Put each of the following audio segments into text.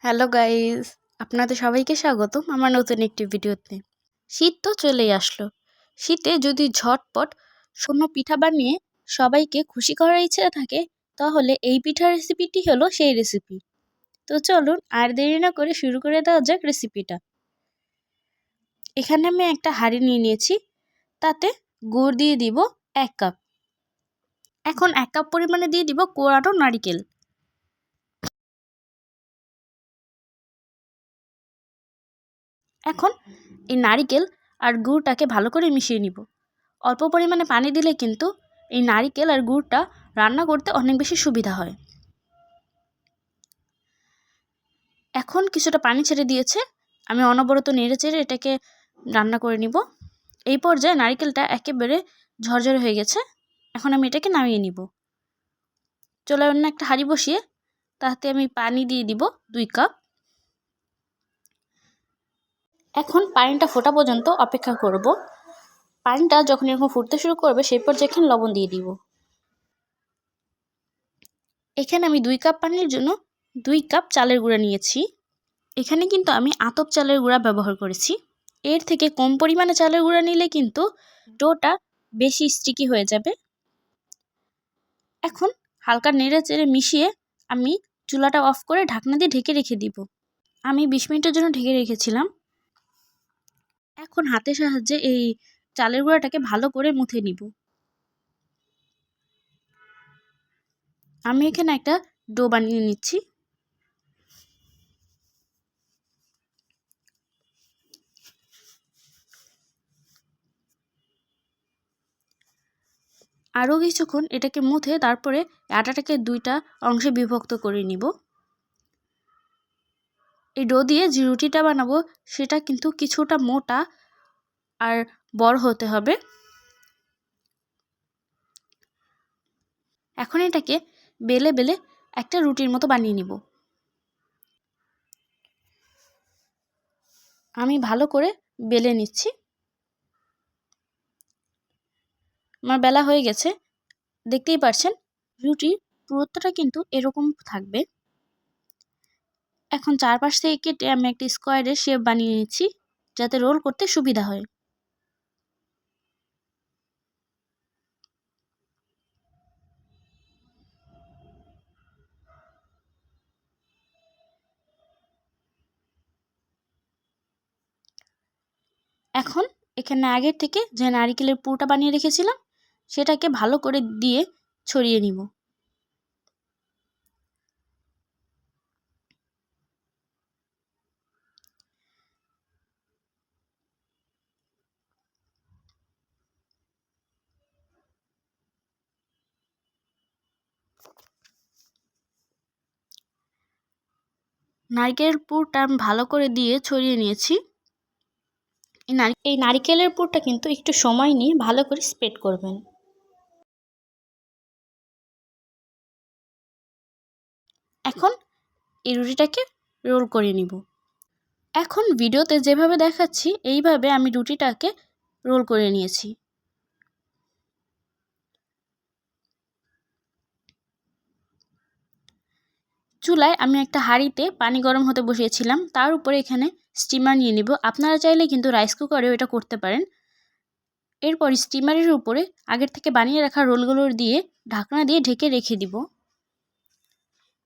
Hello guys, আপনাদের সবাইকে স্বাগতম আমার নতুন একটি ভিডিওতে। শীত তো চলেই আসলো। শীতে যদি ঝটপট কোনো পিঠা বানিয়ে সবাইকে খুশি করার ইচ্ছে থাকে, তাহলে এই পিঠার রেসিপিটি হলো সেই রেসিপি। তো চলুন আর দেরি না করে শুরু করে দেওয়া যাক রেসিপিটা। এখানে আমি একটা হাঁড়ি নিয়ে নিয়েছি, তাতে গুড় দিয়ে দিব 1 কাপ। এখন 1 কাপ পরিমাণে দিয়ে দিব কোরানো নারকেল। এখন এই নারকেল আর গুড়টাকে ভালো করে মিশিয়ে নিব। অল্প পরিমাণে পানি দিলে কিন্তু এই নারকেল আর গুড়টা রান্না করতে অনেক বেশি সুবিধা হয়। এখন কিছুটা পানি ছেড়ে দিয়েছে, আমি অনবরত নেড়েচেড়ে এটাকে রান্না করে নিব। এই পর্যায়ে নারকেলটা একেবারে ঝরঝরে হয়ে গেছে। এখন আমি এটাকে নামিয়ে নিব। চুলায় অন্য একটা হাঁড়ি বসিয়ে তাতে আমি পানি দিয়ে দিব 2 কাপ। এখন পানিটা ফোটা পর্যন্ত অপেক্ষা করব। পানিটা যখন এরকম ফুটতে শুরু করবে সেই পর্যায়ে এখানে লবণ দিয়ে দিব। এখানে আমি 2 কাপ পানির জন্য 2 কাপ চালের গুঁড়া নিয়েছি। এখানে কিন্তু আমি আতপ চালের গুঁড়া ব্যবহার করেছি। এর থেকে কম পরিমাণে চালের গুঁড়া নিলে কিন্তু ডোটা বেশি স্টিকি হয়ে যাবে। এখন হালকা নেড়েচেড়ে মিশিয়ে আমি চুলাটা অফ করে ঢাকনা দিয়ে ঢেকে রেখে দিব। আমি 20 মিনিটের জন্য ঢেকে রেখেছিলাম। এখন হাতের সাহায্যে এই চালের গুঁড়াটাকে ভালো করে মুথে নিব। আমি এখানে একটা ডো বানিয়ে নিচ্ছি। আরও কিছুক্ষণ এটাকে মুথে তারপরে আটাটাকে 2টা অংশে বিভক্ত করে নিব। এই ডো দিয়ে যে রুটিটা বানাবো সেটা কিন্তু কিছুটা মোটা আর বড় হতে হবে। এখন এটাকে বেলে বেলে একটা রুটির মতো বানিয়ে নিব। আমি ভালো করে বেলে নিচ্ছি। আমার বেলা হয়ে গেছে, দেখতেই পাচ্ছেন রুটির পুরুত্বটা কিন্তু এরকম থাকবে। এখন চারপাশ থেকে কেটে আমি একটা স্কোয়ারের শেপ বানিয়ে নিচ্ছি, যাতে রোল করতে সুবিধা হয়। এখন এখানে আগের থেকে যে নারকেলের পুরটা বানিয়ে রেখেছিলাম সেটাকে ভালো করে দিয়ে ছড়িয়ে নিব। নারকেলের পুরটা আমি ভালো করে দিয়ে ছড়িয়ে নিয়েছি। এই নারকেলের পুরটা কিন্তু একটু সময় নিয়ে ভালো করে স্প্রেড করবেন। এখন এই রুটিটাকে রোল করে নিব। এখন ভিডিওতে যেভাবে দেখাচ্ছি এইভাবে আমি রুটিটাকে রোল করে নিয়েছি। চুলায় আমি একটা হাঁড়িতে পানি গরম হতে বসিয়েছিলাম, তার উপরে এখানে স্টিমার নিয়ে নিব। আপনারা চাইলে কিন্তু রাইস কুকারেও এটা করতে পারেন। এরপর স্টিমারের উপরে আগের থেকে বানিয়ে রাখা রোলগুলোর দিয়ে ঢাকনা দিয়ে ঢেকে রেখে দিব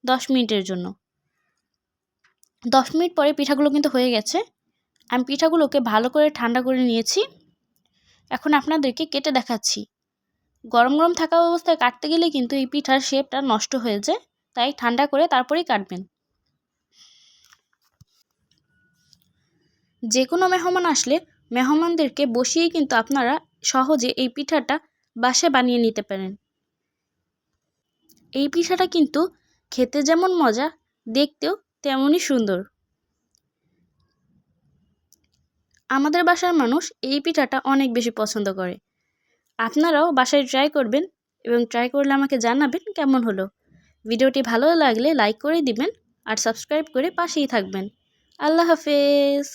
10 মিনিটের জন্য। 10 মিনিট পরে পিঠাগুলো কিন্তু হয়ে গেছে। আমি পিঠাগুলোকে ভালো করে ঠান্ডা করে নিয়েছি। এখন আপনাদেরকে কেটে দেখাচ্ছি। গরম গরম থাকা অবস্থায় কাটতে গেলে কিন্তু এই পিঠার শেপটা নষ্ট হয়ে যায়, তাই ঠান্ডা করে তারপরেই কাটবেন। যে কোনো মেহমান আসলে মেহমানদেরকে বসিয়েই কিন্তু আপনারা সহজে এই পিঠাটা বাসায় বানিয়ে নিতে পারেন। এই পিঠাটা কিন্তু খেতে যেমন মজা, দেখতেও তেমনই সুন্দর। আমাদের বাসার মানুষ এই পিঠাটা অনেক বেশি পছন্দ করে। আপনারাও বাসায় ট্রাই করবেন এবং ট্রাই করলে আমাকে জানাবেন কেমন হলো। ভিডিওটি ভালো লাগলে লাইক করে দিবেন আর সাবস্ক্রাইব করে পাশেই থাকবেন। আল্লাহ হাফেজ।